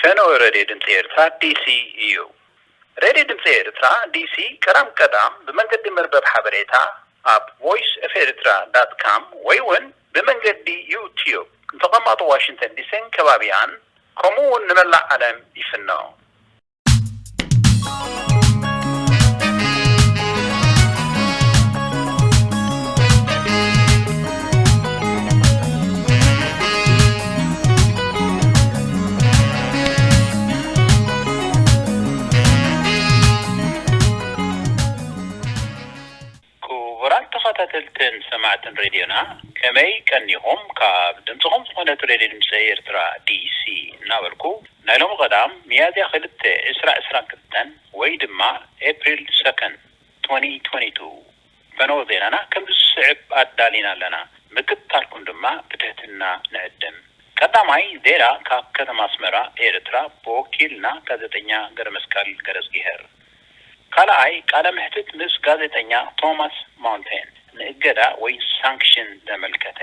ፈኖ ሬዲዮ ድምጽ ኤርትራ ዲሲ እዩ ሬዲዮ ድምጽ ኤርትራ ዲሲ ቀዳም በመንገድ መርበብ ሐበሬታ ኣብ voiceoferitrea.com ወይውን በመንገድ ዩቲዩብ ተቀማጡ ዋሽንግተን ዲሲን ከባቢያን ኮሙን ንመላእ ዓለም ይፍነው ተከታተልተን ሰማዕትን ሬዲዮና ከመይ ቀኒሆም ካብ ድምጽኹም ዝኾነ ሬዲዮ ድምጽ ኤርትራ ዲሲ ናበልኩ ናይሎም ቀዳም ሚያዝያ 2 2022 ወይ ድማ ኤፕሪል 2 2022 ፈኖ ዜናና ከም ዝስዕብ ኣዳሊና ኣለና ምክትታልኩም ድማ ብትህትና ንዕድም ቀዳማይ ዜና ካብ ከተማ ኣስመራ ኤርትራ በወኪልና ጋዜጠኛ ገረመስካል ገረዝጊሄር ካላይ ቃለ መሕትት ምስ ጋዜጠኛ ቶማስ ማውንቴን ንእገዳ ወይ sanction ተመልከተ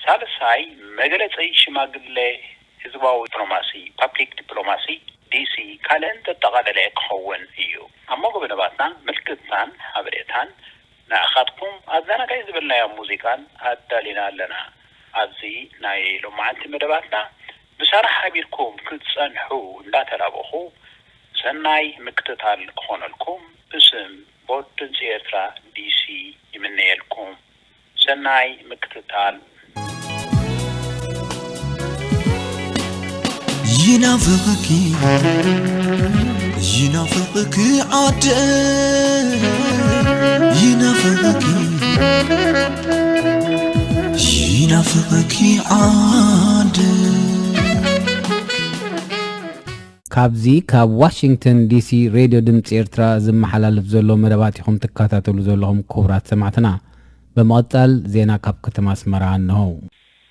ሳልሳይ መግለጺ ሽማግሌ ህዝባዊ ዲፕሎማሲ ፐብሊክ ዲፕሎማሲ ዲሲ ካለን ተጠቃለለ ክኸውን እዩ ኣሞጎ በነባትና ምልክታን ሓበሬታን ናኻትኩም ኣዘናጋይ ዝብልናዮ ሙዚቃን ኣዳሊና ኣለና ኣብዚ ናይ ሎማዓንቲ መደባትና ብሰራሕ ሓቢርኩም ክትጸንሑ እንዳተላበኹ ሰናይ ምክትታል ክኾነልኩም እስም ቦድን ኤርትራ ዲሲ ይምነየልኩም ሰናይ ምክትታል ይናፍቅክ ዓደ ይናፍቅክ ዓደ ካብዚ ካብ ዋሽንግተን ዲሲ ሬዲዮ ድምጽ ኤርትራ ዝመሓላለፍ ዘሎ መደባትኩም ተከታተሉ ዘለኹም ክቡራት ሰማዕትና በመቀጠል ዜና ካብ ከተማ ኣስመራ ነው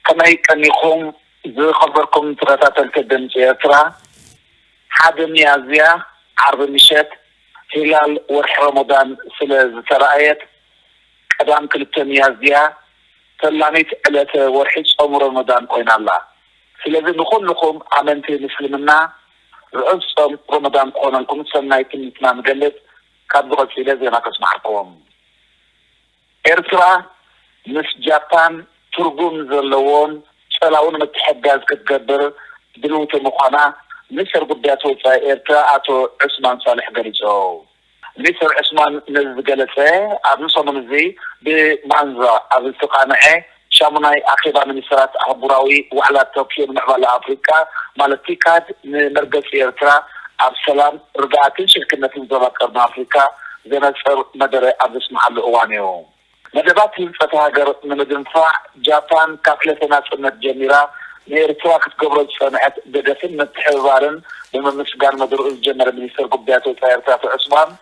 ከመይ ቀኒኹም ዝኸበርኩም ተከታተልቲ ድምጽ ኤርትራ ሓደ ሚያዝያ ዓርብ ምሸት ሂላል ወርሒ ረመዳን ስለ ዝተረኣየት ቀዳም ክልተ ሚያዝያ ተላሚት ዕለተ ወርሒ ጾም ረመዳን ኮይናላ ስለዚ ንኹልኩም ኣመንቲ ምስልምና رأسهم رمضان قونكم سنايت نتنا مجلد كابغت إلى زينا كسمعكم إرترا مس جابان ترجم زلون سلاون متحجز كتقدر دلوت مقانا مصر قدياتو في إرترا أتو عثمان صالح قريجو مصر عثمان نزقلته أبو صمم زي بمعنزة أبو استقامعه شامناي أخيرا من إسرات أبوراوي وعلى توكيو محوال أفريقيا مالتيكاد مرقس إيرترا عبد السلام رجعتين شركة نزولات قرن أفريقيا زي نصر مدري عبد اسمع الأوانيو مدبات الفتاجر من الدفاع جابان كافلة ناس الجميرة إيرترا كتقبل سنة بدفن متحوارن لما مسجان مدرو الجميرة من يسر قبياتو إيرترا في عثمان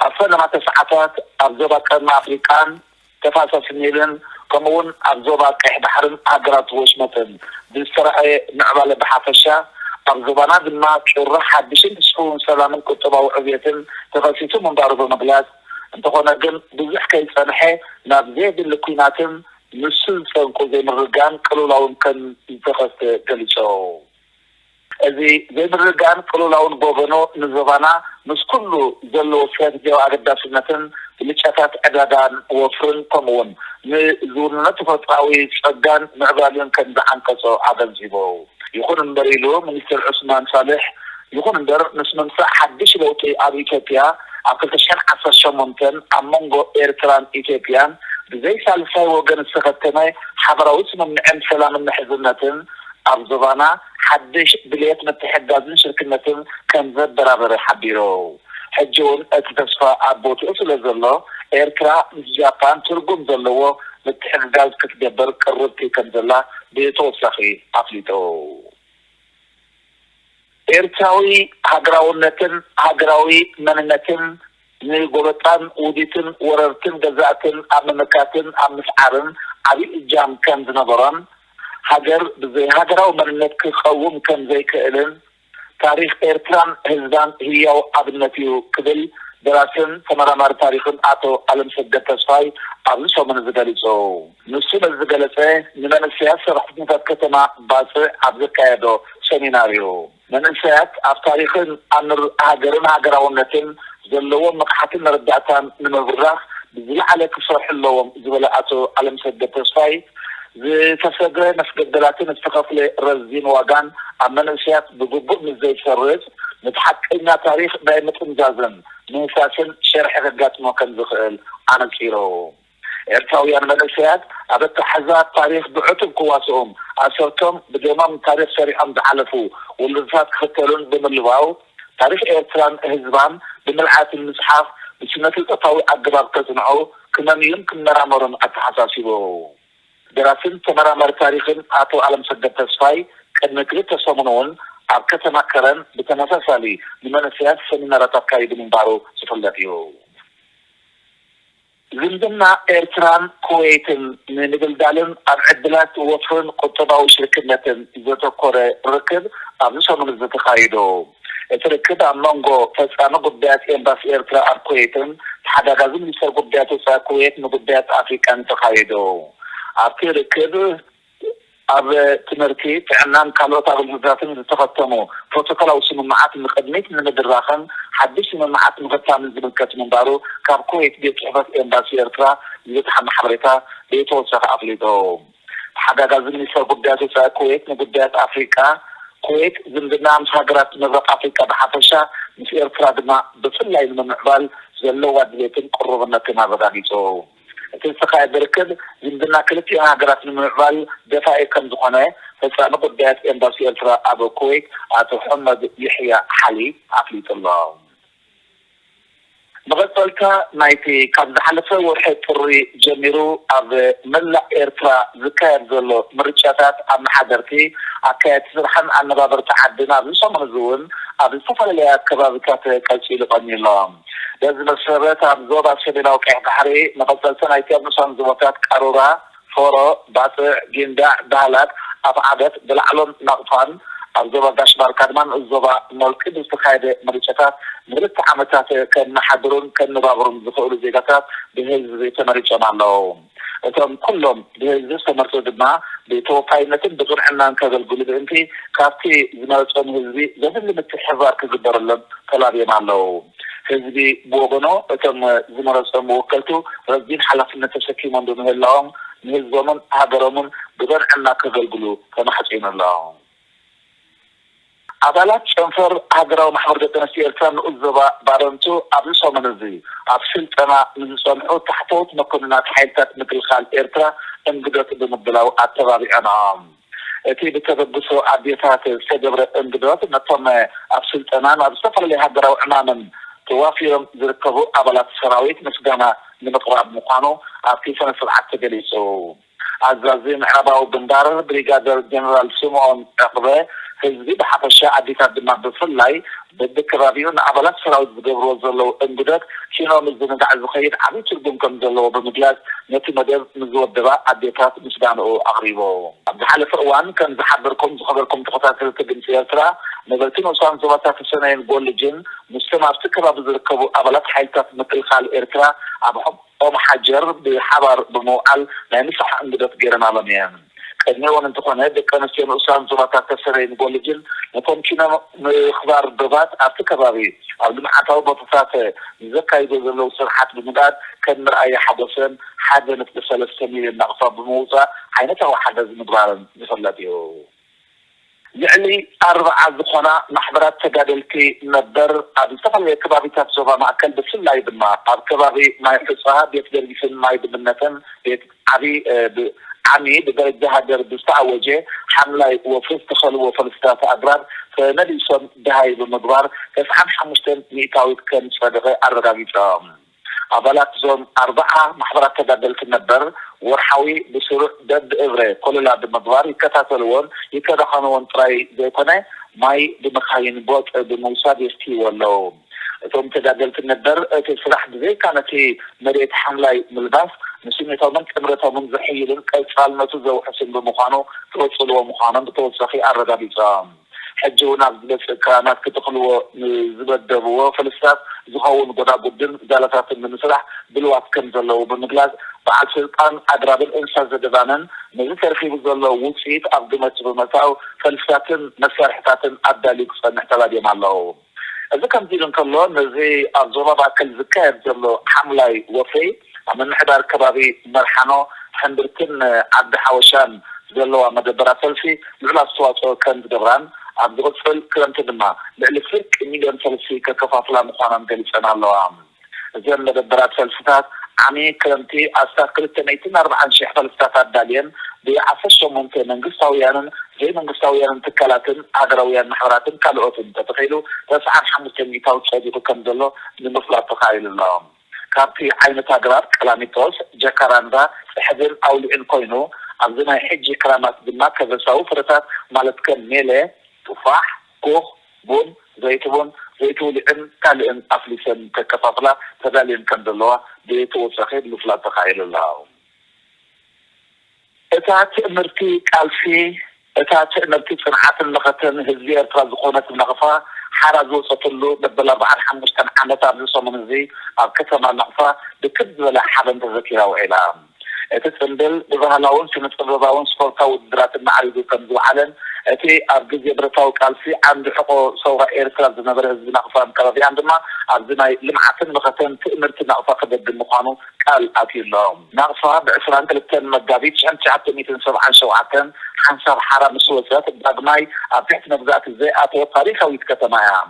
أصلا ما تسعتات أبزوبات قرن أفريقيا تفاصيل سنيلن كمون أبزوبات كح بحرن أجرات وشمتن بالسرعة نعمل بحفشة أبزوبنا بالما شرحة بشين تسكون سلام كتبة وعبية تغسيتهم من دارو المبلاد انتقونا قل بزحكي سنحي نابزيد اللقيناتهم نسل سنكو زي مرقان كلو لون كان يتخذ قليشو زي مرقان كلو لون بوغنو نزوبانا نس كله زلو سياد جاو عقدا سنتن لشاتات عدادان وفرن كمون نزورنا تفتاوي شقان معبالين كان زحنكسو عدد زيبو يكون مبريلو منيستر عثمان صالح يكون مبر نسمن ساعة حدش لوتي اب إثيوبيا أقل تشان عصر شمونتن أمونغو إيرتران إثيوبيان بزي سالساي وغن السختمي حضراوس من نعم سلام النحزنتن أبزبانا حدش بليت متحدازن شركنتن كان زد برابر حبيرو حجون اتتصفى عبوت أصل زلو إيرترا جابان ترقم زلو متحداز كتدبر كربتي كنزلا بيتوسخي أفليتو إيرتراوي هاقراونتن هاقراوي مننتن نيقولتان وديتن وررتن جزاتن أمنكاتن أمسعرن عبي إجام كان زنبران هاقر بزي هاقراو مننت كخوم كان زي كإلن تاريخ إيرتران هزدان هيو أبنتيو كبل دراسن تمرمار تاريخن أتو ألم سجد تسفاي أبنسو من الزقاليسو نسو من الزقاليسي نمان السياسة رحمة كتما باسي عبد الكايدو سيميناريو من انسات اف تاريخ امر هاجراونتين زلوا مقحتين ردعتان من الغراخ بزي على كسرح اللوم زبلاتو على مسد تصفاي تسجل نفقدلاتين استخفل رزين واغان من انسات بقبض من زي سرز نتحققنا تاريخ دائمة انجازن من اساسن شرح رقات موكن زخل عن كيرو إرتاويان منسيات أبت حزات تاريخ بعتب قواسهم أسرتم بدمام تاريخ سريعا بحلفوا واللزات ختلون بملواو تاريخ إرتران هزبان بملعات المسحاف بسنة الأطاوي أقرار تزنعو كمان يمكن مرامرن أتحساسيبو دراسين تمرامر تاريخ أتو علم سجد تسفاي كان نكريت تصمنون أبكت مكرن بتنساسالي لمنسيات سمينارات أبكايد من بارو سفلاتيو زندنا إيرتران كويتن من بلدالن العدلات وفرن قطبة وشركة زتقر ركب أبنشان من زتخايدو اتركب أمانغو فسانا قدات إمباس إيرترا كويتن حدا غازم يسر قدات وسا كويت مقدات أفريكان تخايدو أبكي ركب أب تمركي فعنان كالوتا بالمزاتين تختمو بروتوكول أو سماعات مقدميت من الدراخن حدش سماعات مقدمة من زمن كتمن بارو كاب كويت بيت حفظ إمباسي إرترا يتحمل حبريتا بيتوسخ أفليدو حدا غازم يسر قدات وسا كويت مقدات أفريكا كويت زمدنا مساقرات مغرب أفريكا بحفشة مش إرترا دما بفلاي من معبال زلوا دليتن قربنا كما بدانيتو تنسخ بركض زندنا كلتي هاجرات من معبال دفاعي كم زخنة فسأنا قدات إمباسي إرترا أبو كويت أتو محمد يحيى حلي عفليت الله مغطلتا نايتي كان حلفة وحي طري جميرو أب ملا إرترا ذكاير زلو مرشاتات أم حضرتي أكايت سرحان أن بابر تعدنا بصمر زون أب السفر اللي كبابكات كالشي لقني الله لازم السبات عم زوضع سبينا وكيح بحري مغطلتا نايتي أبنصان زوطات كارورا فورو باسع جندع دالات أفعادت بالعلم نقطان الزوبا داشبار كادمان الزوبا ملكي بستخايد مريشاتات مرت عمتات كان حضرون كان نبابرون زخول زيغاتات بهذه تمريشا معلوم اتهم كلهم بهذه استمرتوا دما بتوقعينتين بغير عنان كذا القلب انتي كافتي زمالتهم هزبي زهن اللي متحضار كذبر اللهم طلابي معلوم هزبي بوغنو اتهم زمالتهم ووكلتو رزين حلفنا تشكي من دون اللهم من الزمن هدرمون بغير عنان كذا القلوب كما حجين اللهم عدالات شنفر هاجراو محور دتنسي إرتران أزبا بارنتو أبلسو منزي أبسلتنا من سمعو تحتوت مكونات حيلتات مثل خال إرترا انقدرت بمبلاو التبابي أنعام اتي بتبدسو عبيتات سجبر انقدرت نطم أبسلتنا أبسفر اللي هاجراو أماما توافيهم ذركبو أبلات سراويت مسجانا من أطراب مقانو أبتيسان سرعات تجليسو عزازين عرباو بندار بريغادر جنرال سيمون أقبه هزبي بحفشة عديتات دماغ بفلاي بدك رابيون عبالات سراوز بقبرو زلو انقدك كينو مزدنا دع الزخير عبي ترقم كم زلو بمجلاس نتي مدير مزود دبا عديتات مسبانو أغريبو عبد حالف روان كان بحضركم زخبركم تخطات التقن سيارترا نبالتين وصان زباتات السنين بول لجن مستمع افتكرا بزركبو عبالات حيلتات مثل خال إرترا عبحب أم حجر بحبر بموعل لا نصح انقدت غيرنا لميان كنيوان انتقون هيدا كان سيان أسان زباتات السنين بول لجن نكون كنا اخبار ببات افتكرابي عبد المعطاو بطفات زكا يدوز اللو سرحات بمداد كان مرأي حدثين حاجة نتبسل السمير النقصة بموزة حينته حدث مدبارا بفلاتيو يعني 4 زخنا محضرات تقادلتي ندر بسفر كبابي تابزوبا مع كلب سلا يدما كبابي ما يحصها بيتدر بسن ما يدمنتن بيت عمي بدرجة هدر بستعوجه حملة وفلس تخلو وفلسطات أدرار فنالي سون دهاي بالمدوار فسحم حمشتن ميتاويت كان صدقاء الرقابيتهم عضلات زون 4 محضرات تقادلتي ندر ورحوي بسرعة ضد إبرة كل لا بالمدوار يكتاتلون يكدخنون تراي زيتنا ماي بمخاين بوت بموساد يستي ولو ثم تقادلتي ندر تسرح بزي كانت مريت حملة ملباس نسميتها من كاميرتها من زحيل كيف فعلنا تزو حسن بمخانو توصلوا مخانا بتوصخي الرقابيتهم حجونا بس كانت كتخلو زبدبوا فلسات زخون قدا بدن دالتات من سلاح بالوقت كم زلوا بالمجلس بعد سلطان أدراب الإنسان زدبانا نزل ترخيب زلوا وسيط أقدمت بمساو فلسات مسارحتات أداليك فنحتاج مع الله إذا كان ديرن كله نزي الزرابة كل زكاة زلوا حملة وفي من حدار كبابي مرحنو حندرتن عبد حوشان زلوا مدبرات فلسي لولا الصوات كان دبران عبد غفل كلام تدمع للفرق مليون فلسي ككفافلا مخانا مدلسنا الله زي مدبرات فلسفات عمي كلامتي أستاذ تنيتين 4 شيخ فلسفات داليا بعفشهم ممكن نقصاويانا زي نقصاويانا تكالاتن أدرويان محوراتن كالعوتن تتخيلوا 9 ميتاو تصديقوا كم دلو لمفلا تخيل الله كابتي عين تاجرات كلاميتوس جاكاراندا حذر أو لإنكوينو عندنا حجي كلامات دماء كذا فرتات مالتكن ميلة تفاح كوخ بون زيتون لإن كالإن أفلسن ككفافلا تدالين كندلوا بيتو سخير لفلا تخيل الله إتات مرتي كالفي إتات مرتي صنعات اللغتن هزير ترازقونة النغفة حرزو سطلو بدل 4-5 عامات عبدالصوم منزي أو كتما النغفة بكد ولا حدا تذكيرا وإعلام تتفندل بظهلاون سنة الرضاون سفورتاو الدرات المعارض كنزو علن اتي أرجز يبرتاو كالسي عند حقو صورة إيرترا زنبر هزبنا غفان كرافي عندما عندنا لمعتن مغتن تأمرت نغفة قدد المقانو قال أتي اللهم نغفة بعسران تلتن مدابيت شانت عبت 207 شوعتن حنصر حرام سوسات الدقماي أبتحت نبذات الزيئات وطريقة ويتكتمايا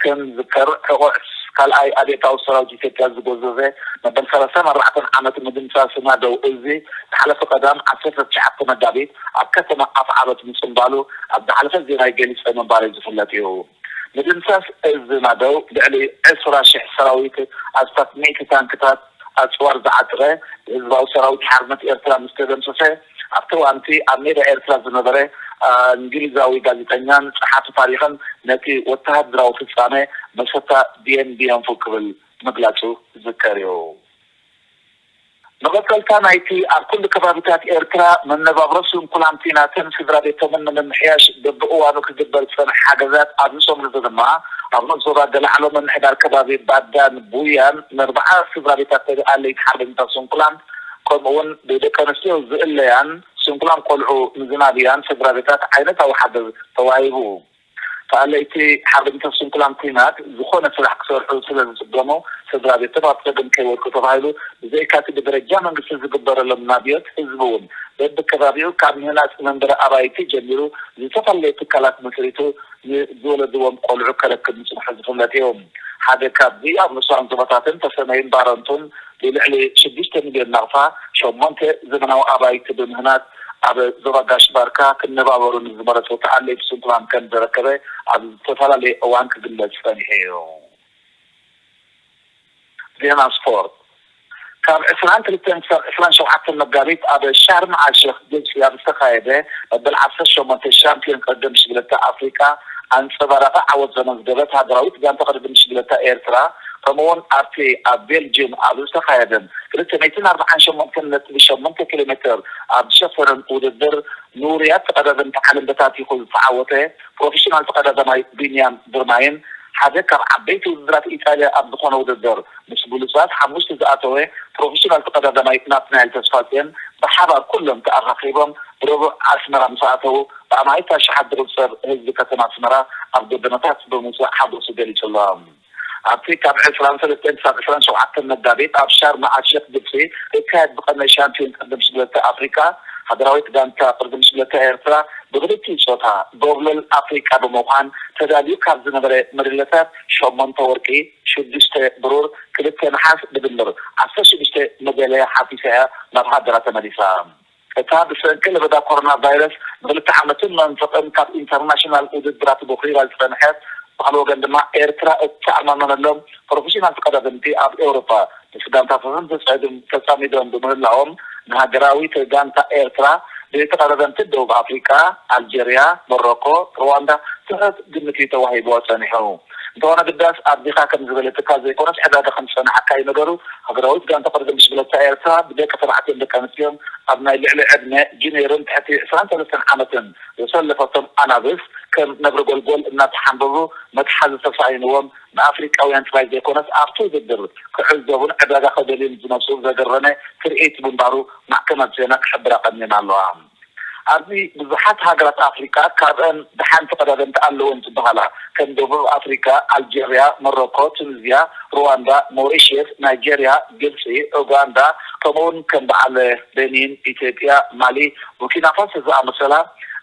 كان ذكر حقوعس قال أي أديتاو سراوجي تكاز بوزوزي مدن 3 مرات عامة مدن ساسما دو إزي بحلف قدام عصفة شعبت مدابيت أبكتما أفعالت من سنبالو أبدا حلفة زيناي جاليس في منباري زفلاتيو مدن ساس إزينا دو بعني 10 شيح سراويت أستاذ ميكي تانكتات أسوار زعتغي إزباو سراويت حرمت إرترا مستدم سوسي أبتو أنتي أمير إرترا زنبري انجليزاوي غازيتانيان صحافة تاريخا نتي واتهاد دراو في السامة مسطة بي فوكبل مقلاتو ذكريو نغطل كان ايتي كل كبابتات إيرترا من نبابرسهم كل عمتيناتن سدرا بيتمن من المحياش ببقوانو كجبال سنة حاجزات أبنسهم لزدما أبنو الزورات دلعلو من حدار كبابي بادان بويان نربعا سدرا بيتات اللي يتحرم تاسون كلام كمون بيدكنسيو زئليان سنقلام قلعو مزنابيان سدرابيتات عينة أو حد توايبو فقاليتي حرمت سنقلام تيمات زخونة سلاح كسور حوصلة زبلمو سدرابيتات أطلقن كيوركو تفايلو زي كاتب درجة من قصة زقبار المنابيات حزبون بيد كذابيو كان هناك من برا أرايتي جميلو زي تفليتو كالات مصريتو زولة دوام قلعو كالك نسو حزفون لاتيهم هذا كابي أبنو سوان زبطاتن تسمين بارنتون للعلي 6 مليون نغفة شو منطقة زمناو أرايتي بمهنات أب زواجاش باركا كنبابورو نزبرة وتعلي بسنطلام كان دركبه أب تفعل أوانك باللجفاني هيو دينا سبورت كان إسران تلتنسر إسران شو حتى المقاريت أب الشهر مع الشيخ جيد في هذا السقايدة بالعصر شو منطقة الشامبيون قدم شغلة أفريقيا عن صدارة عوض زمن دولت هذا راويت كان تقدم شغلة إيرترا فمون أرتي بلجيم أبو سخايدن كنت 204 شو ممكن نتبشر منطقة كيلومتر بشفر ودر نوريات تقدم تعلم بتاتي خذ فعوته بروفيشنال تقدم بنيان درماين هذا كان عبيت وزارة إيطاليا أبدقون ودر مش بولسات حموش تزاتوه بروفيشنال تقدم ناتنا التصفاتين بحضر كلهم تأخيبهم بربع أسمرا مساعته بأمايتا شحد ربصر هزي كتنا أسمرا أبدو بنتات بموسى حضر سجلي الله أعطيك عن إسرائيل فلسطين إسرائيل شو حتى الندابيت أبشار مع الشيخ دبسي كاد بقنا شامبيون قدم شغلة أفريقيا حضراويت دانتا قدم شغلة إيرترا بغلتي صوتها دولة أفريقيا بموقعان تداليو كابزنا مريلتات شو منطوركي شو دشت برور كلت نحاس بدمر عساش دشت مجالية حافظة مبهدرة مديسة كتاب بسن كل بدا كورونا فيروس بغلت عامتين منطقة كاب انترناشنال أودت برات بخيرة الفنحات قالوا عندما إيرترا تعمل لهم بروفيشنال تقدمتي أب أوروبا السودان تفهم تسامي دون لهم نهاجراوي تجان تا إيرترا بتقدمت دوب أفريقيا ألجيريا موروكو رواندا تهت دمتي توهي بواسانيهم እንተሆነ ግዳስ ኣዲኻ ከም ዝበለትካ ዘይኮነስ ዕዳጋ ከም ዝፀናዓካ ይነገሩ ሃገራዊት ጋንታ ቅድም ዝብለታ ኤርትራ ብደቂ ተባዕትዮን ደቂ ኣንስትዮን ኣብ ናይ ልዕሊ ዕድመ ጁኒየርን ትሕቲ 23 ዓመትን ዘሰለፈቶም ኣናብስ ከም ነብሪ ጎልጎል እናተሓንበቡ መትሓዚ ተሳኢንዎም ንኣፍሪቃውያን ጥራይ ዘይኮነስ ኣብቲ ውድድር ክዕዘቡን ዕዳጋ ከደልዩን ዝመፁ ዘገረመ ትርኢት ምንባሩ ማዕከናት ዜና ክሕብራ ቀኒና ኣለዋ ኣብዚ ብዙሓት ሃገራት ኣፍሪካ ካብአን ብሓንቲ ቀዳደምቲ ኣለወን ዝበሃላ ከም ደቡብ ኣፍሪካ ኣልጀርያ ሞሮኮ ቱኒዝያ ሩዋንዳ ሞሪሽስ ናይጄርያ ግብፂ ኡጋንዳ ከምኡውን ከም በዓል ቤኒን ኢትዮጵያ ማሊ ቡርኪና ፋሶ ዝኣመሰላ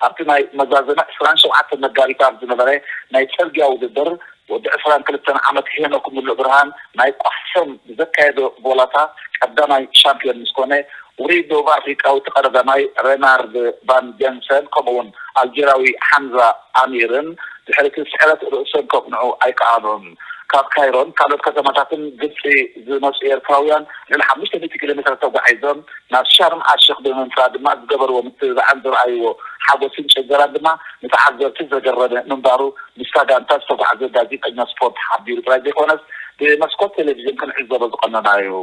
ኣብቲ ናይ መዛዘነ 27 መጋቢት ኣብ ዝነበረ ናይ ፅርግያ ውድድር ወዲ 22 ዓመት ሄኖክ ሙሉእ ብርሃን ናይ ቋሕሰም ዘካየዶ ቦላታ ቀዳማይ ሻምፒዮን ምስኮነ ውሪድ ደቡብ ኣፍሪካዊ ተቀዳዳማይ ሬናርድ ቫን ጀንሰን ከምኡውን ኣልጀራዊ ሓምዛ ኣሚርን ድሕሪ ስዕረት ርእሶም ከቅንዑ ኣይከኣሎም ካብ ካይሮን ካልኦት ከተማታትን ግብፂ ዝመፁ ኤርትራውያን ልዕሊ 500 ኪሎ ሜትር ተጓዒዞም ናብ ሻርም ኣሽክ ብምምፃእ ድማ ዝገበርዎ ምትብባዕን ዝረኣይዎ ሓጎስን ጭገራን ድማ ንተዓዘብቲ ዘገረመ ምንባሩ ምስታ ጋንታ ዝተጓዓዘ ጋዜጠኛ ስፖርት ሓቢሩ ጥራይ ዘይኮነስ ብመስኮት ቴሌቭዥን ክንዕዘቦ ዝቀነናዩ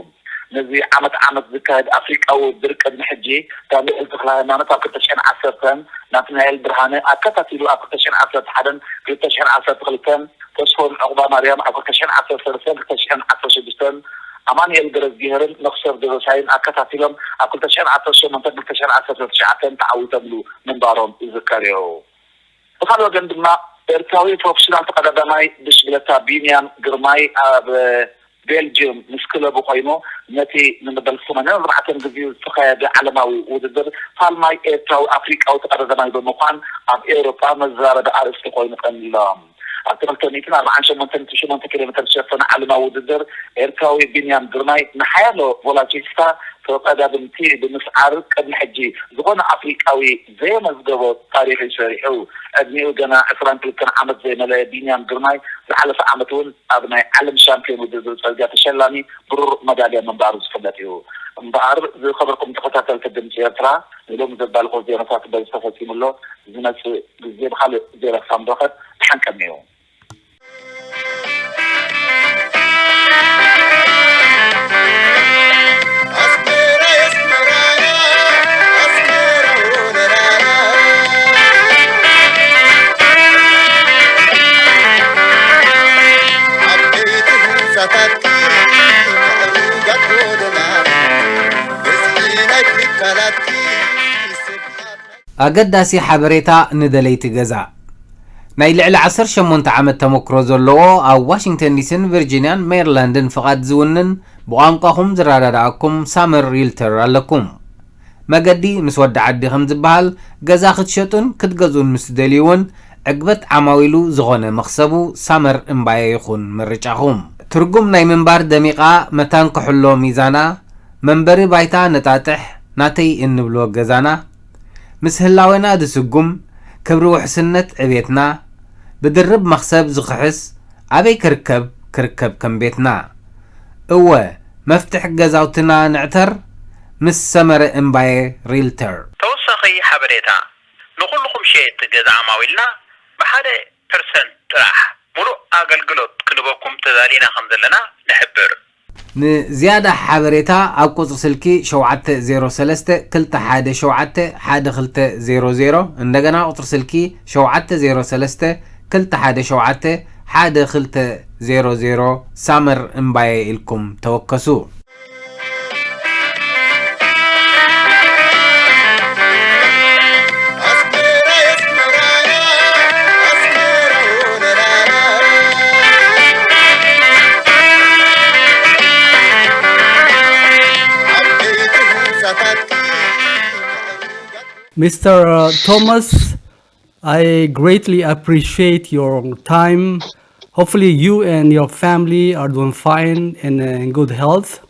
ነዚ ዓመት ዝካየድ ኣፍሪቃዊ ውድድር ቅድሚ ሕጂ ዳንኤል ተክለ ሃይማኖት ኣብ 2010 ናትናኤል ብርሃነ ኣከታቲሉ ኣብ 2011 2012 ተስፎን ዕቁባ ማርያም ኣብ 2013 2016 ኣማንኤል ገረዝጊሄርን መክሰር ደበሳይን ኣከታቲሎም ኣብ 2018 2019 ተዓዊተምሉ ምንባሮም ይዝከር እዩ ብካልእ ወገን ድማ ኤርትራዊ ፕሮፌሽናል ተቀዳዳማይ ብሽክሌታ ቢንያም ግርማይ ኣብ ቤልጅየም ምስ ክለቡ ኮይኑ ነቲ ንመበል 84 ጊዜ ዝተካየደ ዓለማዊ ውድድር ፋልማይ ኤርትራዊ ኣፍሪቃዊ ተቀዳዳማይ ብምኳን ኣብ ኤውሮጳ መዛረቢ ኣርእስቲ ኮይኑ ቀኒሎም ኣብ 248 ኪሎ ሜትር ዝሸፈነ ዓለማዊ ውድድር ኤርትራዊ ቢንያም ግርማይ ንሓያሎ ቮላቲስታ ተቀዳድምቲ ብምስዓር ቅድሚ ሕጂ ዝኾነ ኣፍሪቃዊ ዘየመዝገቦ ታሪክ ይሰሪሑ ዕድሚኡ ገና 22 ዓመት ዘይመለአ ቢንያም ግርማይ ዝሓለፈ ዓመት እውን ኣብ ናይ ዓለም ሻምፒዮን ውድድር ፅርግያ ተሸላሚ ብሩር መዳልያ ምንባሩ ዝፍለጥ እዩ እምበኣር ዝኸበርኩም ተኸታተልቲ ድምፂ ኤርትራ ኢሎም ዘዳልኮ ዜናታት በዚ ተፈፂሙሎ ዝመፅእ ግዜ ብካልእ ዜና ክሳብ ንረኸብ ተሓንቀኒ እዩ ኣገዳሲ ሓበሬታ ንደለይቲ ገዛ ናይ ልዕሊ 18 ዓመት ተመክሮ ዘለዎ ኣብ ዋሽንግተን ዲሲን ቨርጂኒያን ሜሪላንድን ፍቓድ ዝውንን ብቋንቋኹም ዝረዳድኣኩም ሳመር ሪልተር ኣለኩም መገዲ ምስ ወዲ ዓዲ ከም ዝበሃል ገዛ ክትሸጡን ክትገዝኡን ምስ ደልዩውን ዕግበት ዓማዊሉ ዝኾነ መኽሰቡ ሳመር እምባየ ይኹን ምርጫኹም ትርጉም ናይ ምንባር ደሚቓ መታን ክሕሎ ሚዛና መንበሪ ባይታ ነጣጥሕ ናተይ እንብሎ ገዛና ምስ ህላወና ድስጉም ክብሪ ውሕስነት ዕቤትና ብድርብ መኽሰብ ዝኽሕስ ኣበይ ክርከብ ከም ቤትና እወ መፍትሕ ገዛውትና ንዕተር ምስ ሰመረ እምባየ ሪልተር ተወሳኺ ሓበሬታ ንኹልኩም ሸየጥቲ ገዛ ዓማዊልና ብ1% ጥራሕ ሙሉእ ኣገልግሎት ክንበኩም ተዛሊና ከም ዘለና ንሕብር ንዝያዳ ሓበሬታ ኣብ ቁፅሪ ስልኪ 703 217 1200 እንደገና ቁፅሪ ስልኪ 703 217 1200 ሳመር እምባየ ኢልኩም ተወከሱ Mr. Thomas, I greatly appreciate your time. Hopefully you and your family are doing fine and in good health.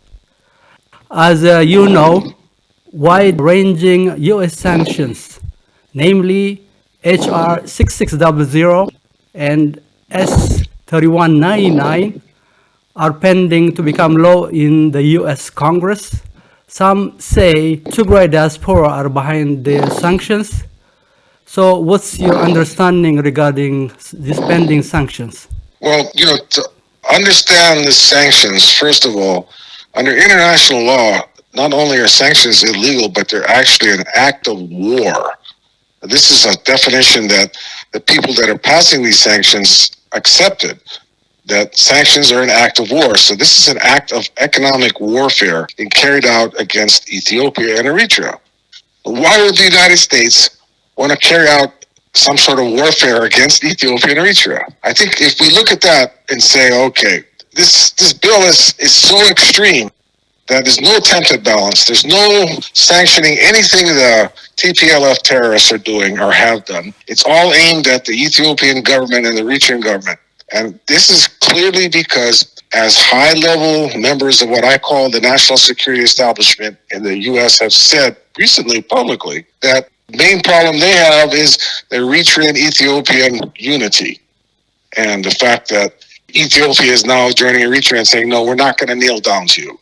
As you know, wide-ranging U.S. sanctions, namely H.R. 6600 and S3199, are pending to become law in the U.S. Congress. Some say Tigray diaspora are behind the sanctions. So what's your understanding regarding these pending sanctions? Well, to understand the sanctions, first of all, under international law, not only are sanctions illegal, but they're actually an act of war. This is a definition that the people that are passing these sanctions accepted, that sanctions are an act of war. So this is an act of economic warfare and carried out against Ethiopia and Eritrea. Why would the United States want to carry out some sort of warfare against Ethiopia and Eritrea? I think if we look at that and say, okay, this bill is so extreme that there's no attempt at balance. There's no sanctioning anything the TPLF terrorists are doing or have done. It's all aimed at the Ethiopian government and the Eritrean government. And this is clearly because as high-level members of what I call the national security establishment in the U.S. have said recently publicly that the main problem they have is the Eritrean-Ethiopian unity. And the fact that Ethiopia is now joining Eritrea and saying, no, we're not going to kneel down to you.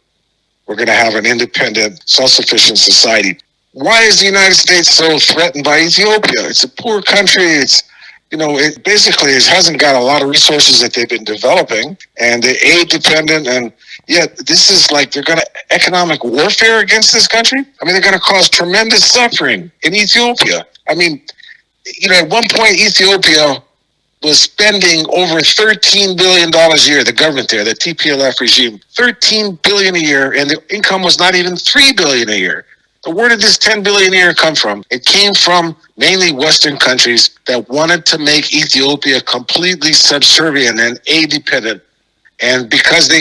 We're going to have an independent, self-sufficient society. Why is the United States so threatened by Ethiopia? It's a poor country. It basically hasn't got a lot of resources that they've been developing, and they're aid dependent, and yet this is like they're going to economic warfare against this country? I mean, they're going to cause tremendous suffering in Ethiopia. I mean, at one point, Ethiopia was spending over $13 billion a year, the government there, the TPLF regime, $13 billion a year, and the income was not even $3 billion a year. So where did this $10 billion a year come from? It came from mainly Western countries that wanted to make Ethiopia completely subservient and aid dependent. And because they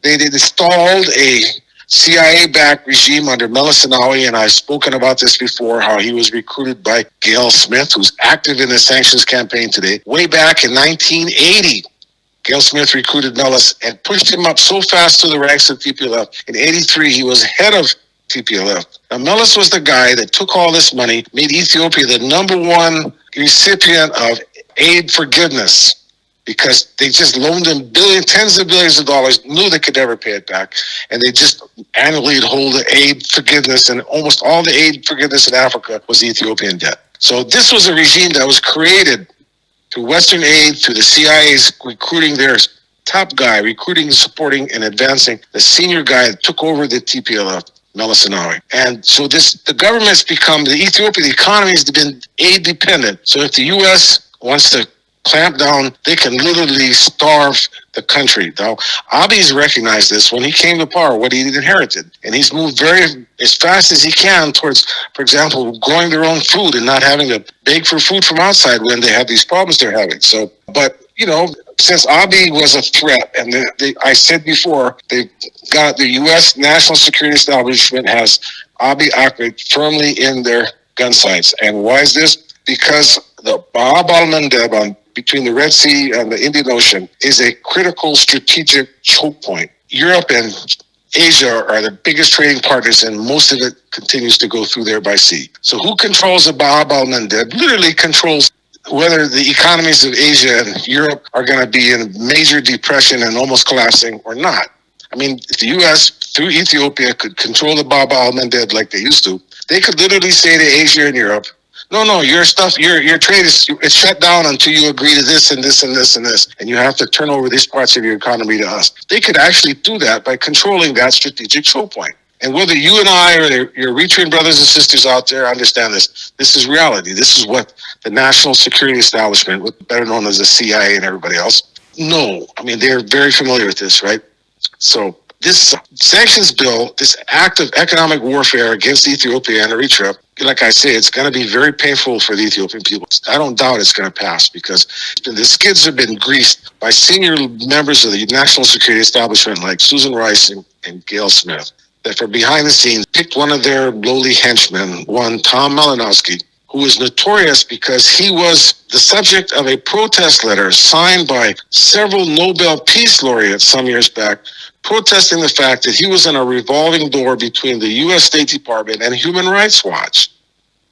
installed a CIA-backed regime under Meles Zenawi, and I've spoken about this before, how he was recruited by Gail Smith, who's active in the sanctions campaign today. Way back in 1980, Gail Smith recruited Meles and pushed him up so fast to the ranks of TPLF. In 83, he was head of TPLF. Now, Meles was the guy that took all this money, made Ethiopia the #1 recipient of aid forgiveness, because they just loaned them tens of billions of dollars, knew they could never pay it back, and they just annually hold the aid forgiveness, and almost all the aid forgiveness in Africa was Ethiopian debt. So this was a regime that was created through Western aid, through the CIA's recruiting their top guy, recruiting, supporting, and advancing the senior guy that took over the TPLF, Meles Zenawi. And so the government's become, the economy has been aid dependent. So if the U.S. wants to clamp down, they can literally starve the country. Now, Abiy's recognized this when he came to power, what he inherited. And he's moved as fast as he can towards, for example, growing their own food and not having to beg for food from outside when they have these problems they're having. So, but, since Abiy was a threat, and I said before, they've got the U.S. national security establishment has Abiy operate firmly in their gun sights. And why is this? Because the Bab al-Mandeb between the Red Sea and the Indian Ocean is a critical strategic choke point. Europe and Asia are the biggest trading partners, and most of it continues to go through there by sea. So who controls the Bab al-Mandeb literally controls whether the economies of Asia and Europe are going to be in major depression and almost collapsing or not. I mean, if the U.S. through Ethiopia could control the Bab al-Mandeb like they used to, they could literally say to Asia and Europe, no, your trade is shut down until you agree to this and this and this and this, and you have to turn over these parts of your economy to us. They could actually do that by controlling that strategic choke point. And whether you and I or your Eritrean brothers and sisters out there understand this is reality. This is what the national security establishment, better known as the CIA and everybody else, know. I mean, they're very familiar with this, right? So this sanctions bill, this act of economic warfare against Ethiopia and Eritrea, like I say, it's going to be very painful for the Ethiopian people. I don't doubt it's going to pass, because the skids have been greased by senior members of the national security establishment like Susan Rice and Gail Smith, that from behind the scenes picked one of their lowly henchmen, one Tom Malinowski, who is notorious because he was the subject of a protest letter signed by several Nobel Peace laureates some years back, protesting the fact that he was in a revolving door between the U.S. State Department and Human Rights Watch.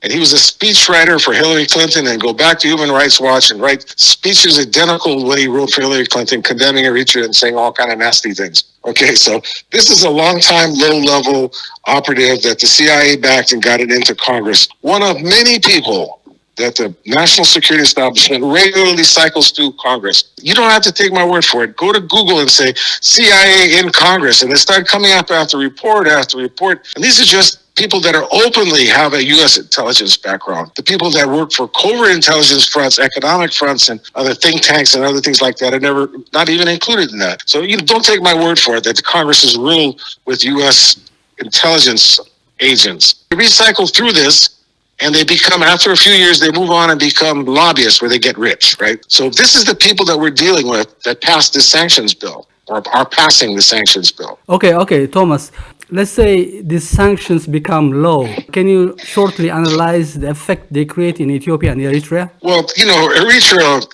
And he was a speechwriter for Hillary Clinton, and go back to Human Rights Watch and write speeches identical to what he wrote for Hillary Clinton, condemning Eritrea and saying all kind of nasty things. Okay, so this is a long-time, low-level operative that the CIA backed and got it into Congress. One of many people that the national security establishment regularly cycles through Congress. You don't have to take my word for it. Go to Google and say CIA in Congress, and they start coming up after report after report. And these are just people that are openly have a U.S. intelligence background. The people that work for covert intelligence fronts, economic fronts, and other think tanks and other things like that are not even included in that. So don't take my word for it that the Congress is riddled with U.S. intelligence agents. They recycle through this, and they become, after a few years, they move on and become lobbyists where they get rich, right? So this is the people that we're dealing with that passed this sanctions bill, or are passing the sanctions bill. Okay, Thomas. Let's say these sanctions become law. Can you shortly analyze the effect they create in Ethiopia and Eritrea? Well, Eritrea,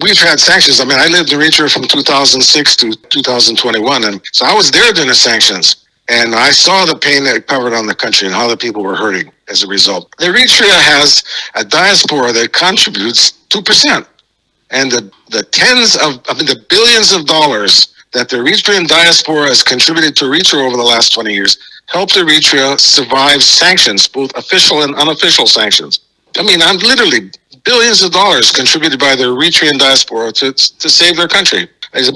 we've had sanctions. I mean, I lived in Eritrea from 2006 to 2021, and so I was there during the sanctions. And I saw the pain that it covered on the country and how the people were hurting as a result. Eritrea has a diaspora that contributes 2%. And the the billions of dollars that the Eritrean diaspora has contributed to Eritrea over the last 20 years helped Eritrea survive sanctions, both official and unofficial sanctions. I mean, I'm literally billions of dollars contributed by the Eritrean diaspora to save their country. It's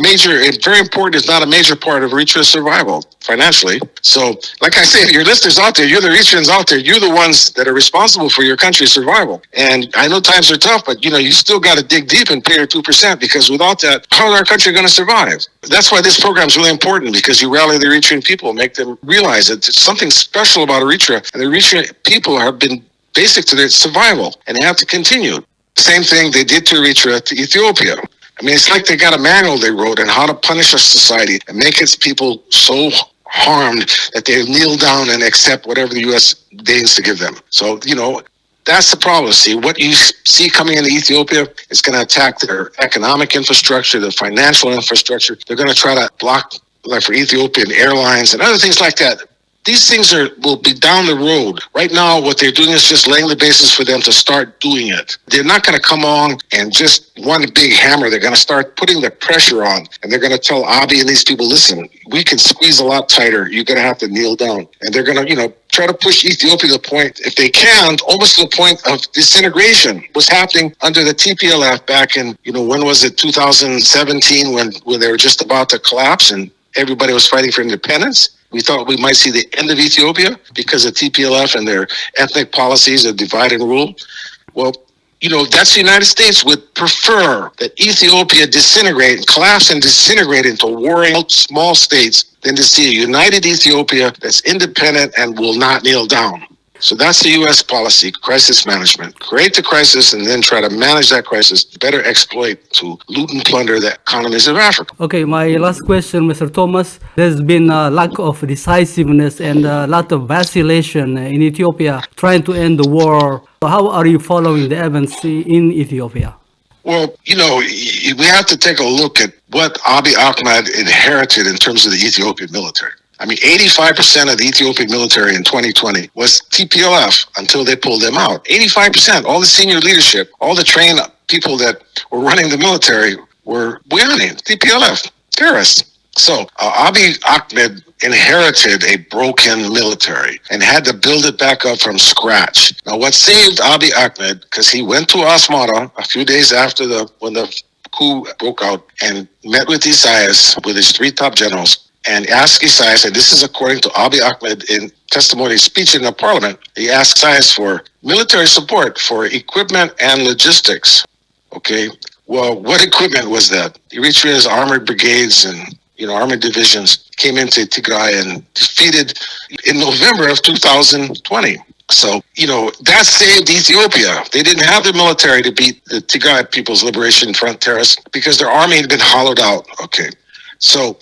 very important, it's not a major part of Eritrea's survival financially. So, like I said, your listeners out there, you're the Eritreans out there, you're the ones that are responsible for your country's survival. And I know times are tough, but you still got to dig deep and pay your 2%, because without that, how is our country going to survive? That's why this program is really important, because you rally the Eritrean people, make them realize that there's something special about Eritrea, and the Eritrean people have been basic to their survival, and they have to continue. Same thing they did to Eritrea to Ethiopia. I mean, it's like they got a manual they wrote on how to punish a society and make its people so harmed that they kneel down and accept whatever the U.S. deigns to give them. So, that's the problem. See, what you see coming into Ethiopia is going to attack their economic infrastructure, their financial infrastructure. They're going to try to block, like for Ethiopian Airlines and other things like that. These things will be down the road. Right now, what they're doing is just laying the basis for them to start doing it. They're not going to come on and just one big hammer. They're going to start putting the pressure on, and they're going to tell Abiy and these people, listen, we can squeeze a lot tighter. You're going to have to kneel down. And they're going to, try to push Ethiopia to the point, if they can, almost to the point of disintegration. Was happening under the TPLF back in, when was it, 2017, when they were just about to collapse and everybody was fighting for independence. We thought we might see the end of Ethiopia because of TPLF and their ethnic policies of divide and rule. Well, that's the United States would prefer that Ethiopia collapse and disintegrate into warring small states than to see a united Ethiopia that's independent and will not kneel down. So that's the U.S. policy, crisis management. Create the crisis and then try to manage that crisis, better exploit to loot and plunder the economies of Africa. Okay, my last question, Mr. Thomas. There's been a lack of decisiveness and a lot of vacillation in Ethiopia trying to end the war. How are you following the events in Ethiopia? Well, we have to take a look at what Abiy Ahmed inherited in terms of the Ethiopian military. I mean, 85% of the Ethiopian military in 2020 was TPLF until they pulled them out. 85%, all the senior leadership, all the trained people that were running the military were TPLF, terrorists. So Abiy Ahmed inherited a broken military and had to build it back up from scratch. Now, what saved Abiy Ahmed, because he went to Asmara a few days after when the coup broke out and met with Isaias, with his three top generals, and asked Isaias, and this is according to Abiy Ahmed in testimony speech in the parliament, he asked Isaias for military support for equipment and logistics. Okay, well, what equipment was that? Eritrea's armored brigades and armored divisions came into Tigray and defeated in November of 2020. So, that saved Ethiopia. They didn't have the military to beat the Tigray People's Liberation Front terrorists because their army had been hollowed out. Okay, so,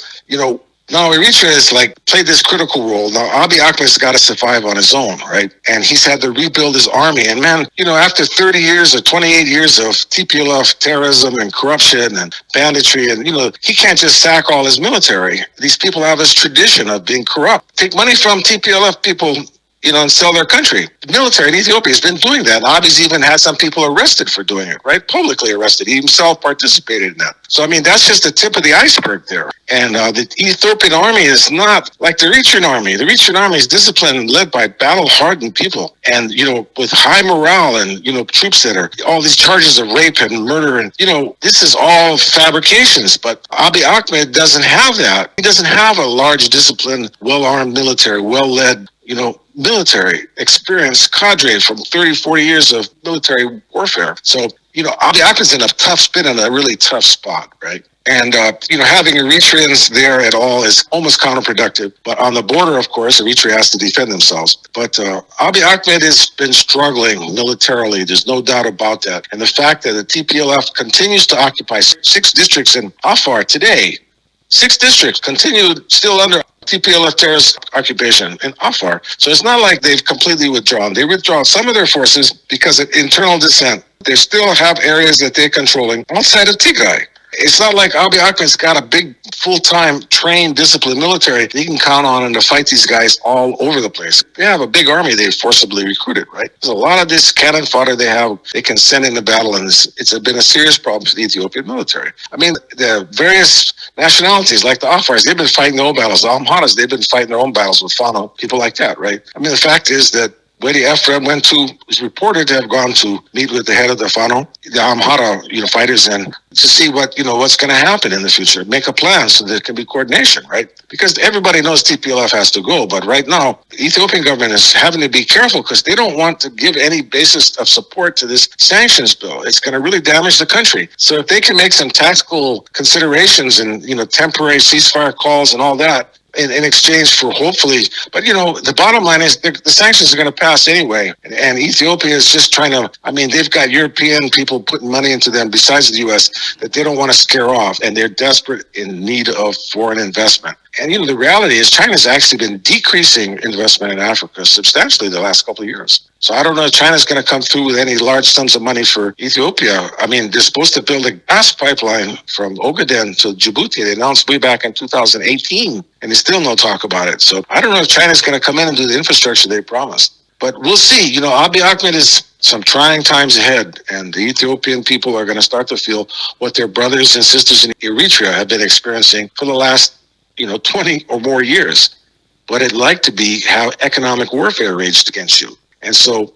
now Eritrea has played this critical role. Now Abiy Ahmed's got to survive on his own, right? And he's had to rebuild his army. And man, after 30 years or 28 years of TPLF terrorism and corruption and banditry, and he can't just sack all his military. These people have this tradition of being corrupt. Take money from TPLF people and sell their country. The military in Ethiopia has been doing that. Abiy's even had some people arrested for doing it, right? Publicly arrested. He himself participated in that. So, I mean, that's just the tip of the iceberg there. And the Ethiopian army is not like the Eritrean army. The Eritrean army is disciplined and led by battle-hardened people. And, with high morale and, troops that are all these charges of rape and murder. And, this is all fabrications. But Abiy Ahmed doesn't have that. He doesn't have a large, disciplined, well-armed military, well-led, military experience cadre from 30, 40 years of military warfare. So, Abiy Ahmed's in a tough spin in a really tough spot, right? And, having Eritreans there at all is almost counterproductive. But on the border, of course, Eritrea has to defend themselves. But Abiy Ahmed has been struggling militarily. There's no doubt about that. And the fact that the TPLF continues to occupy 6 districts in Afar today, 6 districts continued still under TPLF terrorist occupation in Afar. So it's not like they've completely withdrawn. They withdraw some of their forces because of internal dissent. They still have areas that they're controlling outside of Tigray. It's not like Abiy Ahmed's got a big, full-time, trained, disciplined military that he can count on and to fight these guys all over the place. They have a big army they forcibly recruited, right? There's a lot of this cannon fodder they can send into battle, and it's been a serious problem for the Ethiopian military. I mean, the various nationalities, like the Afars, they've been fighting their own battles. The Amharas, they've been fighting their own battles with Fano, people like that, right? I mean, the fact is that Wedi Ephraim was reported to have gone to meet with the head of the Fano, the Amhara, fighters, and to see what's going to happen in the future, make a plan so there can be coordination, right? Because everybody knows TPLF has to go, but right now, the Ethiopian government is having to be careful because they don't want to give any basis of support to this sanctions bill. It's going to really damage the country. So if they can make some tactical considerations and, temporary ceasefire calls and all that, in exchange for hopefully, but the bottom line is the sanctions are going to pass anyway, and Ethiopia is just trying to, they've got European people putting money into them besides the US that they don't want to scare off, and they're desperate in need of foreign investment. And the reality is China's actually been decreasing investment in Africa substantially the last couple of years. So I don't know if China's going to come through with any large sums of money for Ethiopia. They're supposed to build a gas pipeline from Ogaden to Djibouti. They announced way back in 2018, and there's still no talk about it. So I don't know if China's going to come in and do the infrastructure they promised. But we'll see. Abiy Ahmed is some trying times ahead, and the Ethiopian people are going to start to feel what their brothers and sisters in Eritrea have been experiencing for the last 20 or more years. What it'd like to have economic warfare waged against you. And so,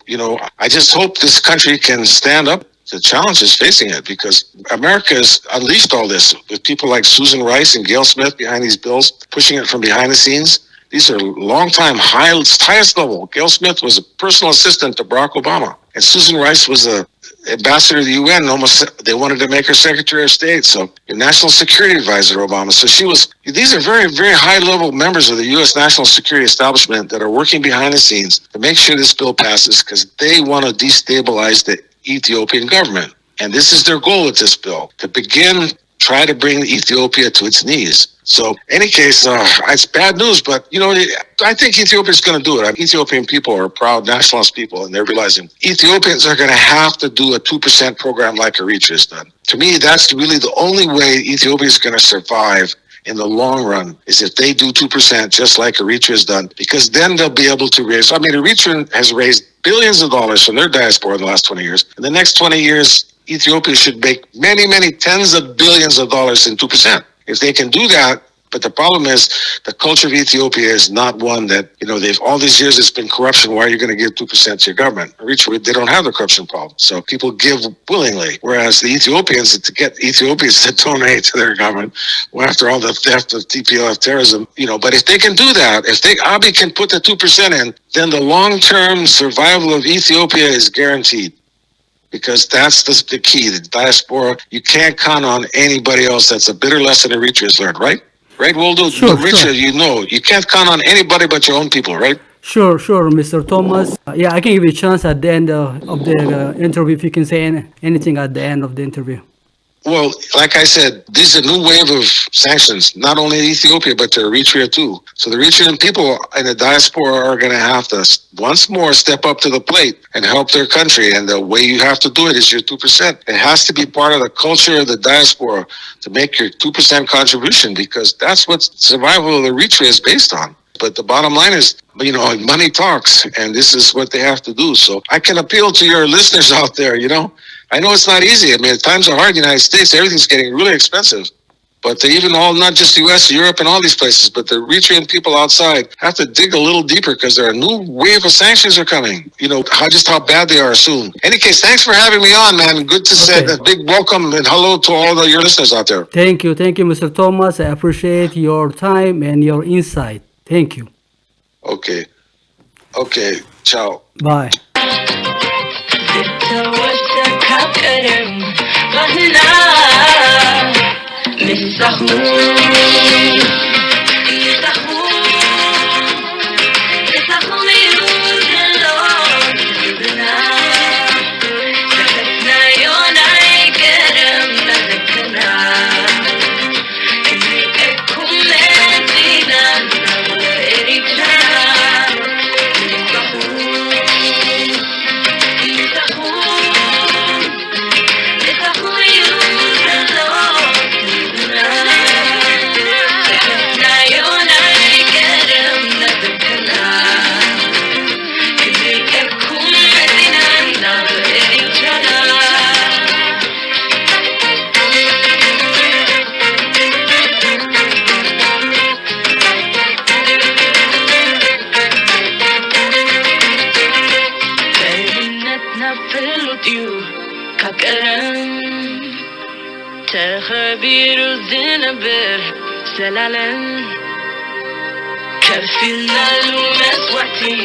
I just hope this country can stand up to challenges facing it, because America has unleashed all this with people like Susan Rice and Gail Smith behind these bills, pushing it from behind the scenes. These are long-time, highest level. Gail Smith was a personal assistant to Barack Obama, and Susan Rice was a ambassador to the UN. They wanted to make her Secretary of State, so a National Security Advisor to Obama. So these are very, very high-level members of the U.S. national security establishment that are working behind the scenes to make sure this bill passes, because they want to destabilize the Ethiopian government. And this is their goal with this bill, to try to bring Ethiopia to its knees. So, in any case, it's bad news, but, I think Ethiopia's going to do it. Ethiopian people are proud nationalist people, and they're realizing Ethiopians are going to have to do a 2% program like Eritrea's done. To me, that's really the only way Ethiopia is going to survive in the long run, is if they do 2%, just like Eritrea's done, because then they'll be able to raise. Eritrea has raised billions of dollars from their diaspora in the last 20 years. In the next 20 years, Ethiopia should make many, many tens of billions of dollars in 2%. If they can do that, but the problem is the culture of Ethiopia is not one that, they've all these years it's been corruption. Why are you going to give 2% to your government? Eritrea, they don't have the corruption problem. So people give willingly. Whereas the Ethiopians, to get Ethiopians to donate to their government, after all the theft of TPLF terrorism, but if they can do that, if Abiy can put the 2% in, then the long-term survival of Ethiopia is guaranteed. Because that's the key, the diaspora. You can't count on anybody else. That's a bitter lesson Eritrea's learned, right? Right, Waldo? Sure. You can't count on anybody but your own people, right? Sure, Mr. Thomas. I can give you a chance at the end of the interview if you can say anything at the end of the interview. Well, like I said, this is a new wave of sanctions, not only in Ethiopia, but to Eritrea too. So the Eritrean people in the diaspora are going to have to once more step up to the plate and help their country. And the way you have to do it is your 2%. It has to be part of the culture of the diaspora to make your 2% contribution, because that's what survival of Eritrea is based on. But the bottom line is, money talks, and this is what they have to do. So I can appeal to your listeners out there, I know it's not easy. I mean, times are hard in the United States. Everything's getting really expensive. But even not just the U.S., Europe, and all these places, but the Eritrean people outside have to dig a little deeper because there are new wave of sanctions are coming. Just how bad they are soon. Any case, thanks for having me on, man. Good to say a big welcome and hello to all your listeners out there. Thank you, Mr. Thomas. I appreciate your time and your insight. Thank you. Okay. Ciao. Bye. زلالن كفينا المسوحتي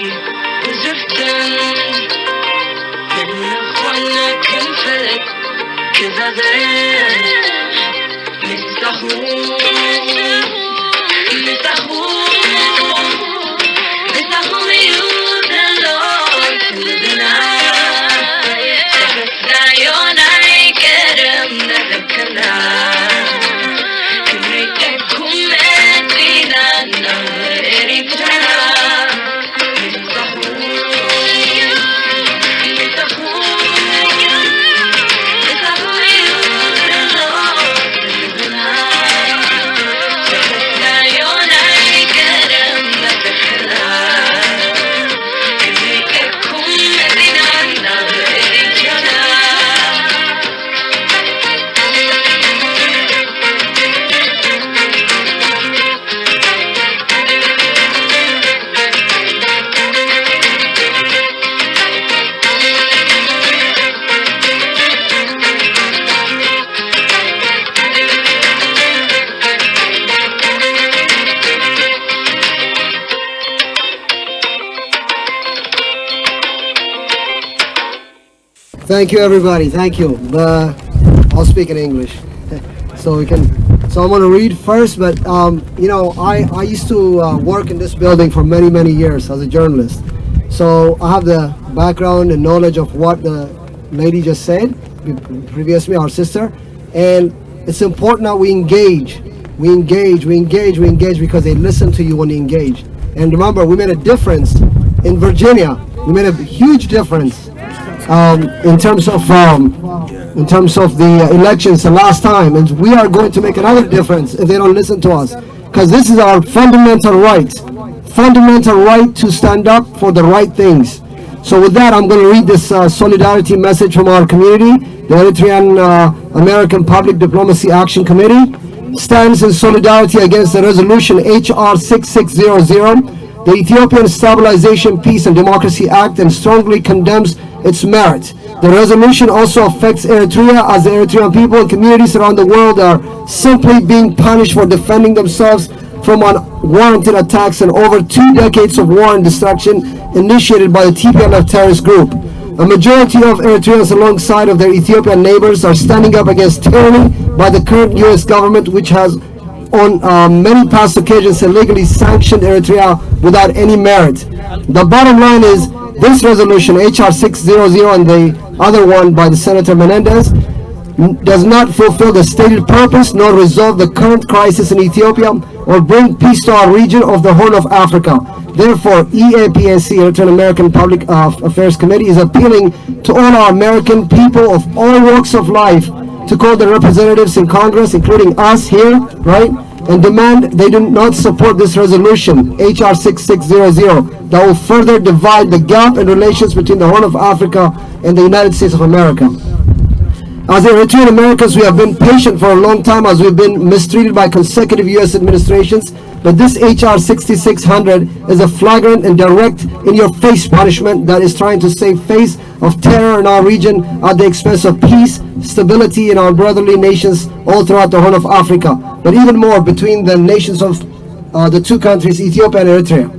وزفتن من اخوانا كنفلك كذابين مستحون ميوت اللون سندنا شخصنا يوناي كرم نذكرنا Thank you, everybody. Thank you. I'll speak in English, so I'm going to read first. But I used to work in this building for many years as a journalist, so I have the background and knowledge of what the lady just said previously, our sister. And it's important that we engage because they listen to you when you engage. And remember, we made a difference in Virginia. We made a huge difference in terms of the elections the last time, and we are going to make another difference if they don't listen to us, because this is our fundamental right to stand up for the right things. So with that, I'm going to read this solidarity message from our community. The Eritrean American Public Diplomacy Action Committee stands in solidarity against the resolution HR 6600, the Ethiopian Stabilization, Peace and Democracy Act, and strongly condemns its merit. The resolution also affects Eritrea, as the Eritrean people and communities around the world are simply being punished for defending themselves from unwarranted attacks and over 2 decades of war and destruction initiated by the TPLF terrorist group. A majority of Eritreans alongside of their Ethiopian neighbors are standing up against tyranny by the current US government, which has on many past occasions illegally sanctioned Eritrea without any merit. The bottom line is this resolution, HR 600, and the other one by the Senator Menendez, does not fulfill the stated purpose nor resolve the current crisis in Ethiopia or bring peace to our region of the Horn of Africa. Therefore, EAPAC, Eritrean American Public Affairs Committee, is appealing to all our American people of all walks of life to call the representatives in Congress, including us here, right, and demand they do not support this resolution, HR 6600, that will further divide the gap in relations between the Horn of Africa and the United States of America. As Eritrean Americans, we have been patient for a long time as we've been mistreated by consecutive U.S. administrations, but this HR 6600 is a flagrant and direct in-your-face punishment that is trying to save face of terror in our region at the expense of peace, stability in our brotherly nations all throughout the Horn of Africa, but even more between the nations of the two countries, Ethiopia and Eritrea.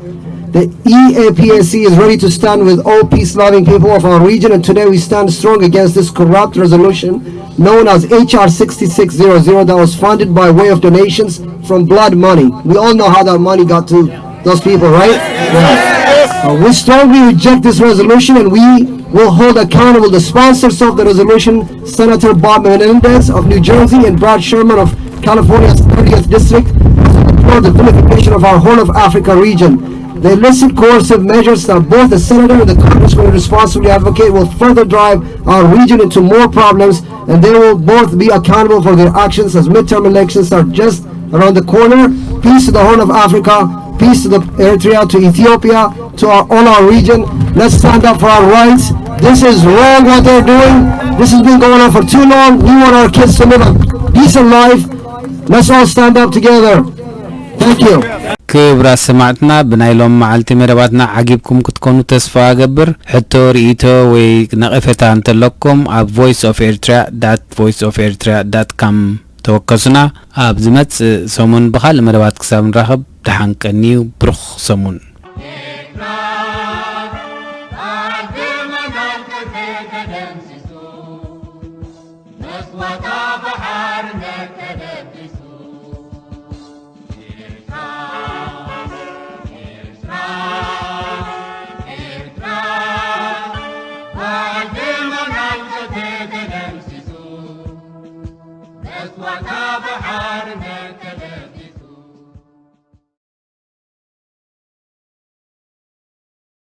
The EAPAC is ready to stand with all peace-loving people of our region, and today we stand strong against this corrupt resolution known as HR 6600 that was funded by way of donations from blood money. We all know how that money got to those people, right? Yeah. We strongly reject this resolution, and we will hold accountable the sponsors of the resolution, Senator Bob Menendez of New Jersey and Brad Sherman of California's 30th District, for the vilification of our Horn of Africa region. The illicit coercive measures that both the Senator and the Congressman responsibly advocate will further drive our region into more problems, and they will both be accountable for their actions as midterm elections are just around the corner. Peace to the Horn of Africa, peace to the Eritrea, to Ethiopia, to all our region. Let's stand up for our rights. This is wrong what they're doing. This has been going on for too long. We want our kids to live a decent life. Let's all stand up together. Thank you. كبرى سمعتنا بنايلوم معلتي مرباتنا عجيبكم كتكونوا تسفى قبر حتى رئيتو ونقفتا انتلقكم اب voiceoferitrea.com توكسنا اب زمت سمون بخال مربات كسام راخب تحنقنيو برخ سمون That's what